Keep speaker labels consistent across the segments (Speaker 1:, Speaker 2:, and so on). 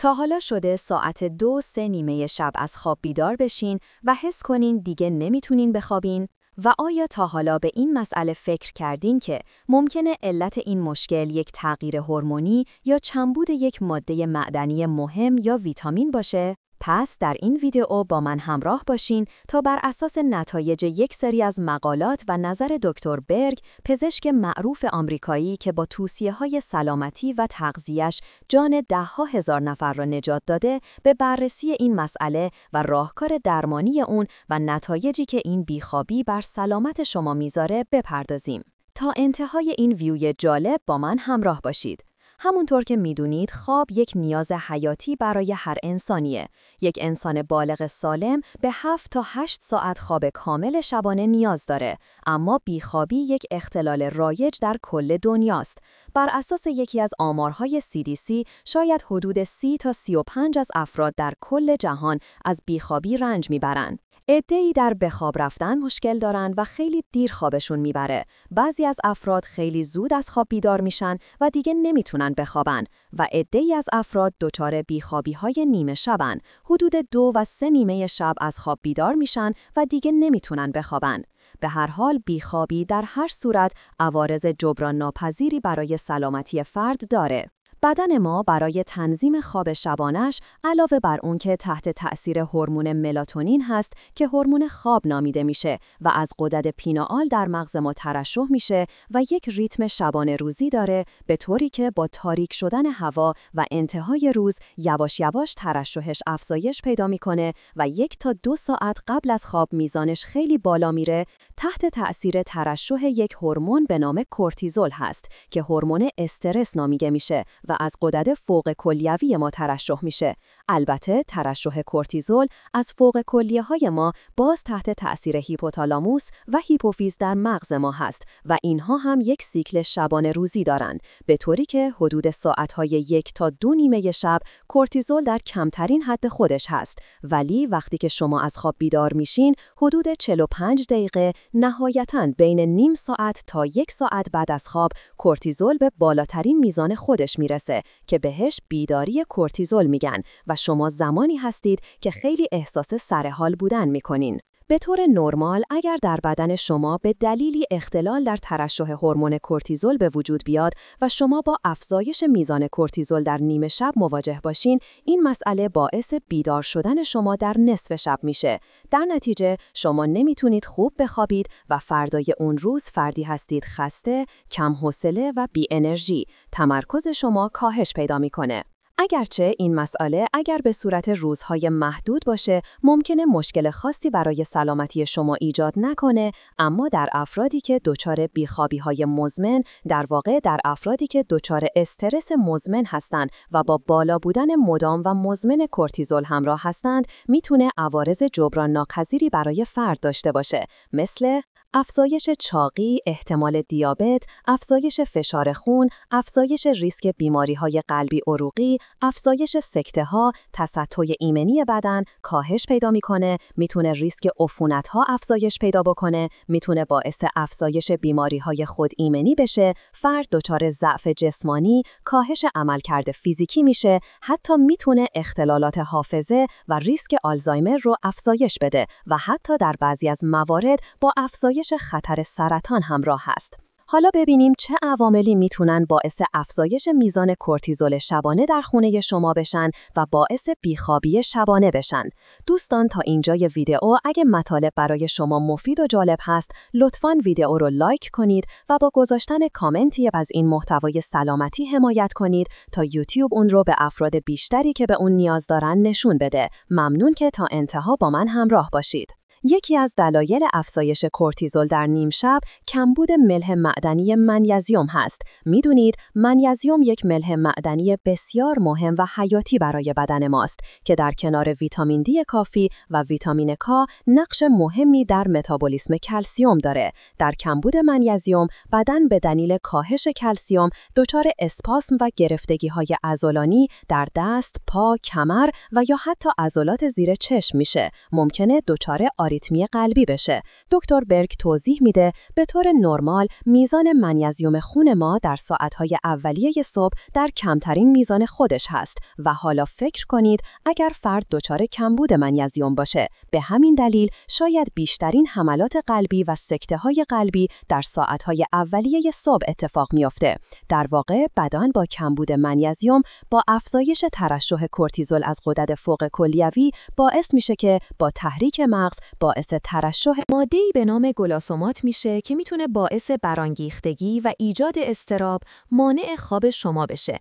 Speaker 1: تا حالا شده ساعت 2-3 نیمه شب از خواب بیدار بشین و حس کنین دیگه نمیتونین بخوابین؟ و آیا تا حالا به این مسئله فکر کردین که ممکنه علت این مشکل یک تغییر هورمونی یا کمبود یک ماده معدنی مهم یا ویتامین باشه؟ پس در این ویدیو با من همراه باشین تا بر اساس نتایج یک سری از مقالات و نظر دکتر برگ، پزشک معروف آمریکایی که با توصیه‌های سلامتی و تغذیه‌اش جان ده‌ها هزار نفر را نجات داده، به بررسی این مسئله و راهکار درمانی اون و نتایجی که این بیخوابی بر سلامت شما میذاره بپردازیم. تا انتهای این ویدیو جالب با من همراه باشید. همونطور که میدونید خواب یک نیاز حیاتی برای هر انسانیه. یک انسان بالغ سالم به 7 تا 8 ساعت خواب کامل شبانه نیاز داره، اما بیخوابی یک اختلال رایج در کل دنیاست. بر اساس یکی از آمارهای CDC شاید حدود 30 تا 35 از افراد در کل جهان از بیخوابی رنج میبرن. عده‌ای در به خواب رفتن مشکل دارن و خیلی دیر خوابشون میبره. بعضی از افراد خیلی زود از خواب بیدار میشن و دیگه نمیتونن بخوابن و عده‌ای از افراد دچار بیخوابی‌های نیمه شبن. حدود 2 و 3 نیمه شب از خواب بیدار میشن و دیگه نمیتونن بخوابن. به هر حال بیخوابی در هر صورت عوارض جبران ناپذیری برای سلامتی فرد داره. بدن ما برای تنظیم خواب شبانش علاوه بر اون که تحت تأثیر هورمون ملاتونین هست که هورمون خواب نامیده میشه و از غدد پینائال در مغز ما ترشح میشه و یک ریتم شبانه روزی داره، به طوری که با تاریک شدن هوا و انتهای روز یواش یواش ترشحش افزایش پیدا میکنه و 1 تا 2 ساعت قبل از خواب میزانش خیلی بالا میره. تحت تأثیر ترشح یک هورمون به نام کورتیزول هست که هورمون استرس نامیده میشه و از غدد فوق کلیوی ما ترشح میشه. البته ترشح کورتیزول از فوق کلیه‌های ما باز تحت تأثیر هیپوتالاموس و هیپوفیز در مغز ما هست و اینها هم یک سیکل شبانه روزی دارند، به طوری که حدود ساعت‌های 1 تا 2 نیمه شب کورتیزول در کمترین حد خودش هست، ولی وقتی که شما از خواب بیدار میشین حدود 45 دقیقه نهایتاً بین نیم ساعت تا 1 ساعت بعد از خواب کورتیزول به بالاترین میزان خودش میرسه که بهش بیداری کورتیزول میگن و شما زمانی هستید که خیلی احساس سرحال بودن میکنین. به طور نرمال اگر در بدن شما به دلیلی اختلال در ترشح هورمون کورتیزول به وجود بیاد و شما با افزایش میزان کورتیزول در نیمه شب مواجه باشین، این مسئله باعث بیدار شدن شما در نصف شب میشه. در نتیجه شما نمیتونید خوب بخوابید و فردای اون روز فردی هستید خسته، کم حوصله و بی انرژی. تمرکز شما کاهش پیدا میکنه. اگرچه این مسئله اگر به صورت روزهای محدود باشه ممکنه مشکل خاصی برای سلامتی شما ایجاد نکنه، اما در افرادی که دچار بیخوابی‌های مزمن، در واقع در افرادی که دچار استرس مزمن هستند و با بالا بودن مدام و مزمن کورتیزول همراه هستند، میتونه عوارض جبران ناپذیری برای فرد داشته باشه، مثل افزایش چاقی، احتمال دیابت، افزایش فشار خون، افزایش ریسک بیماری‌های قلبی عروقی، افزایش سکته‌ها، تسطح ایمنی بدن کاهش پیدا می‌کنه، میتونه ریسک عفونت‌ها افزایش پیدا بکنه، میتونه باعث افزایش بیماری‌های خود ایمنی بشه، فرد دچار ضعف جسمانی، کاهش عملکرد فیزیکی میشه، حتی میتونه اختلالات حافظه و ریسک آلزایمر رو افزایش بده و حتی در بعضی از موارد با افزایش خطر سرطان همراه هست. حالا ببینیم چه عواملی میتونن باعث افزایش میزان کورتیزول شبانه در خونه شما بشن و باعث بیخوابی شبانه بشن. دوستان تا اینجای ویدیو اگه مطالب برای شما مفید و جالب هست، لطفاً ویدیو رو لایک کنید و با گذاشتن کامنتی از این محتوای سلامتی حمایت کنید تا یوتیوب اون رو به افراد بیشتری که به اون نیاز دارن نشون بده. ممنون که تا انتها با من همراه باشید. یکی از دلایل افزایش کورتیزول در نیم شب کمبود ملح معدنی منیزیم هست. میدونید منیزیم یک ملح معدنی بسیار مهم و حیاتی برای بدن ماست که در کنار ویتامین دی کافی و ویتامین کا نقش مهمی در متابولیسم کلسیم داره. در کمبود منیزیم بدن به دلیل کاهش کلسیم دچار اسپاسم و گرفتگی‌های عضلانی در دست، پا، کمر و یا حتی عضلات زیر چشم میشه. ممکنه دچار
Speaker 2: آریتمی قلبی بشه. دکتر برگ توضیح میده به طور نرمال میزان منیزیم خون ما در ساعت‌های اولیه صبح در کمترین میزان خودش هست و حالا فکر کنید اگر فرد دچار کمبود منیزیم باشه. به همین دلیل شاید بیشترین حملات قلبی و سکته‌های قلبی در ساعت‌های اولیه صبح اتفاق میفته. در واقع بدن با کمبود منیزیم با افزایش ترشح کورتیزول از غدد فوق کلیوی باعث میشه که با تحریک مغز باعث ترشح
Speaker 1: ماده‌ای به نام گلاسومات میشه که میتونه باعث برانگیختگی و ایجاد اضطراب، مانع خواب شما بشه.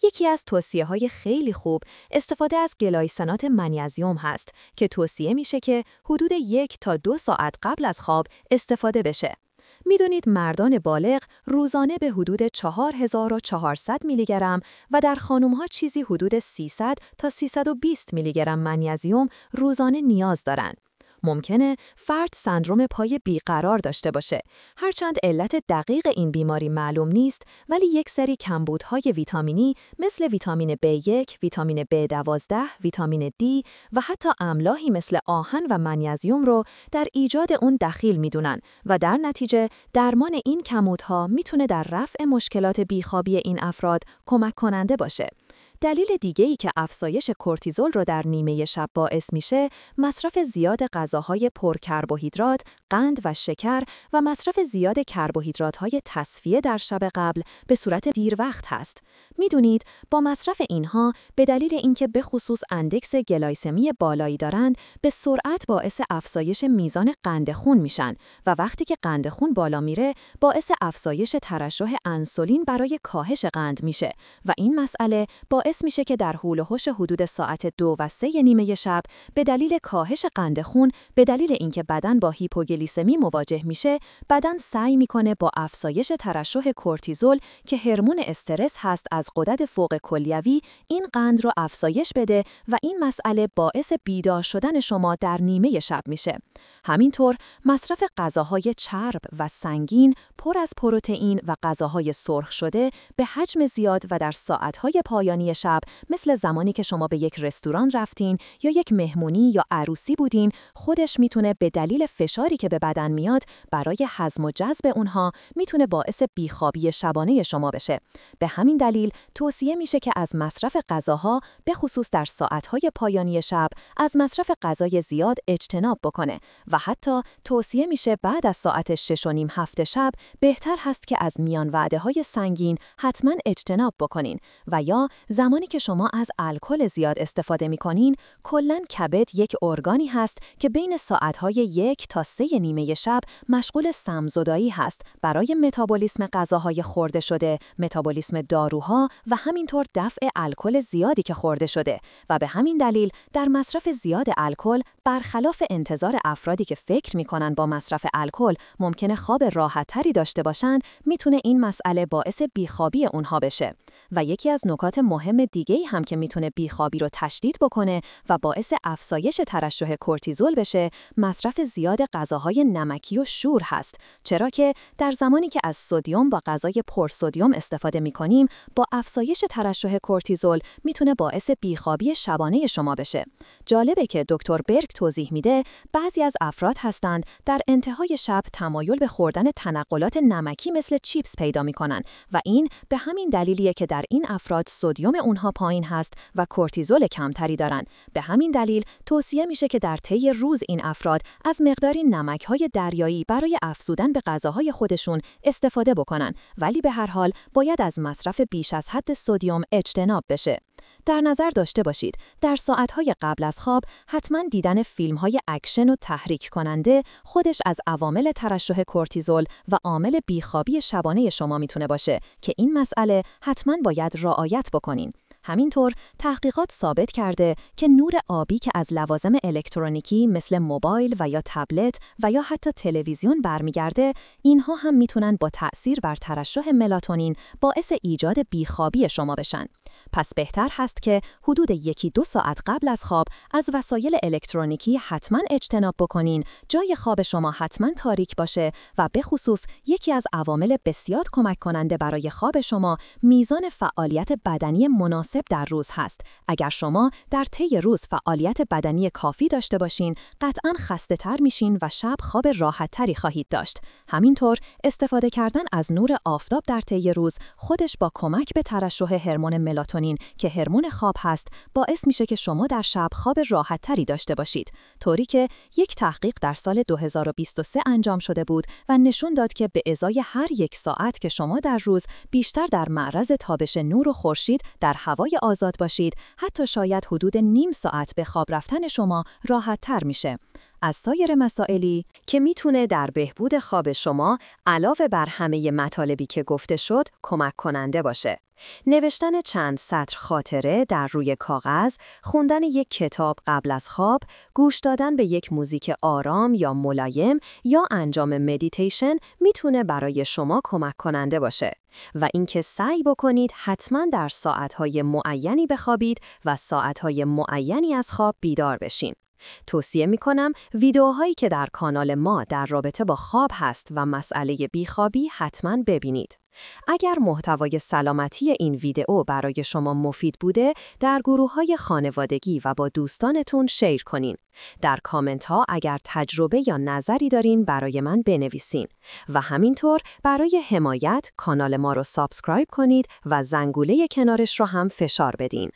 Speaker 1: یکی از توصیه‌های خیلی خوب استفاده از گلایسنات منیزیم هست که توصیه میشه که حدود 1 تا 2 ساعت قبل از خواب استفاده بشه. میدونید مردان بالغ روزانه به حدود 4400 میلی گرم و در خانم‌ها چیزی حدود 300 تا 320 میلی گرم منیزیم روزانه نیاز دارن. ممکنه فرد سندروم پای بیقرار داشته باشه. هرچند علت دقیق این بیماری معلوم نیست، ولی یک سری کمبودهای ویتامینی مثل ویتامین B1، ویتامین B12، ویتامین D و حتی املاحی مثل آهن و منیزیم رو در ایجاد اون دخیل میدونن و در نتیجه درمان این کمبودها میتونه در رفع مشکلات بیخوابی این افراد کمک کننده باشه. دلیل دیگه‌ای که افزایش کورتیزول رو در نیمه شب باعث میشه، مصرف زیاد غذاهای پرکربوهیدرات، قند و شکر و مصرف زیاد کربوهیدرات‌های تصفیه در شب قبل به صورت دیر وقت هست. میدونید با مصرف اینها به دلیل اینکه به خصوص اندکس گلایسمی بالایی دارند، به سرعت باعث افزایش میزان قند خون میشن و وقتی که قند خون بالا میره، باعث افزایش ترشح انسولین برای کاهش قند میشه و این مسئله باعث میشه که در حول و حوش حدود ساعت 2 و 3 نیمه شب به دلیل کاهش قند خون، به دلیل اینکه بدن با هیپوگلیسمی مواجه میشه، بدن سعی میکنه با افزایش ترشح کورتیزول که هورمون استرس هست از غدد فوق کلیوی این قند رو افزایش بده و این مسئله باعث بیدار شدن شما در نیمه شب میشه. همینطور مصرف غذاهای چرب و سنگین پر از پروتئین و غذاهای سرخ شده به حجم زیاد و در ساعت‌های پایانی شب مثل زمانی که شما به یک رستوران رفتین یا یک مهمونی یا عروسی بودین، خودش میتونه به دلیل فشاری که به بدن میاد برای هضم و جذب اونها میتونه باعث بیخوابی شبانه شما بشه. به همین دلیل توصیه میشه که از مصرف غذاها به خصوص در ساعت‌های پایانی شب از مصرف غذای زیاد اجتناب بکنه و حتی توصیه میشه بعد از ساعت 6 و نیم 7 شب بهتر هست که از میان وعده‌های سنگین حتما اجتناب بکنین و یا زمانی که شما از الکل زیاد استفاده می‌کنین، کلاً کبد یک ارگانی هست که بین ساعت‌های 1 تا 3 نیمه شب مشغول سم‌زدایی هست برای متابولیسم غذاهای خورده شده، متابولیسم داروها و همینطور دفع الکل زیادی که خورده شده و به همین دلیل در مصرف زیاد الکل برخلاف انتظار افرادی که فکر می‌کنن با مصرف الکل ممکنه خواب راحت‌تری داشته باشند، میتونه این مسئله باعث بیخوابی اونها بشه. و یکی از نکات مهم دیگه‌ای هم که میتونه بیخوابی رو تشدید بکنه و باعث افزایش ترشح کورتیزول بشه، مصرف زیاد غذاهای نمکی و شور هست. چرا که در زمانی که از سدیم با غذای پرسدیم استفاده می‌کنیم، با افزایش ترشح کورتیزول میتونه باعث بیخوابی شبانه شما بشه. جالبه که دکتر برگ توضیح میده بعضی از افراد هستند در انتهای شب تمایل به خوردن تنقلات نمکی مثل چیپس پیدا میکنن و این به همین دلیلیه که در این افراد سدیم اونها پایین هست و کورتیزول کمتری دارن. به همین دلیل توصیه میشه که در طی روز این افراد از مقداری نمک‌های دریایی برای افزودن به غذاهای خودشون استفاده بکنن، ولی به هر حال باید از مصرف بیش از حد سدیم اجتناب بشه. در نظر داشته باشید در ساعت‌های قبل از خواب حتما دیدن فیلم‌های اکشن و تحریک کننده خودش از عوامل ترشح کورتیزول و عامل بیخوابی شبانه شما میتونه باشه که این مسئله حتما باید رعایت بکنین. همینطور تحقیقات ثابت کرده که نور آبی که از لوازم الکترونیکی مثل موبایل و یا تبلت و یا حتی تلویزیون برمیگرده، اینها هم میتونن با تأثیر بر ترشح ملاتونین باعث ایجاد بیخوابی شما بشن. پس بهتر هست که حدود 1-2 ساعت قبل از خواب از وسایل الکترونیکی حتما اجتناب بکنین، جای خواب شما حتما تاریک باشه و به خصوص یکی از عوامل بسیار کمک کننده برای خواب شما میزان فعالیت بدنی مناسب
Speaker 2: مناسب در روز هست. اگر شما در طی روز فعالیت بدنی کافی داشته باشین، قطعاً خسته‌تر میشین و شب خواب راحت‌تری خواهید داشت. همینطور استفاده کردن از نور آفتاب در طی روز خودش با کمک به ترشح هورمون ملاتونین که هورمون خواب هست، باعث میشه که شما در شب خواب راحت‌تری داشته باشید. طوری که یک تحقیق در سال 2023 انجام شده بود و نشون داد که به ازای هر 1 ساعت که شما در روز بیشتر در معرض تابش نور و خورشید در هوای آزاد باشید، حتی شاید حدود نیم ساعت به خواب رفتن شما راحت‌تر میشه. از سایر مسائلی که میتونه در بهبود خواب شما علاوه بر همه مطالبی که گفته شد کمک کننده باشه. نوشتن چند سطر خاطره در روی کاغذ، خوندن یک کتاب قبل از خواب، گوش دادن به یک موزیک آرام یا ملایم یا انجام مدیتیشن میتونه برای شما کمک کننده باشه. و اینکه سعی بکنید حتما در ساعتهای معینی بخوابید و ساعتهای معینی از خواب بیدار بشین. توصیه میکنم ویدیوهایی که در کانال ما در رابطه با خواب هست و مسئله بیخوابی حتما ببینید. اگر محتوای سلامتی این ویدیو برای شما مفید بوده، در گروه‌های خانوادگی و با دوستانتون شیر کنین. در کامنت ها اگر تجربه یا نظری دارین برای من بنویسین. و همینطور برای حمایت کانال ما رو سابسکرایب کنید و زنگوله کنارش رو هم فشار بدین.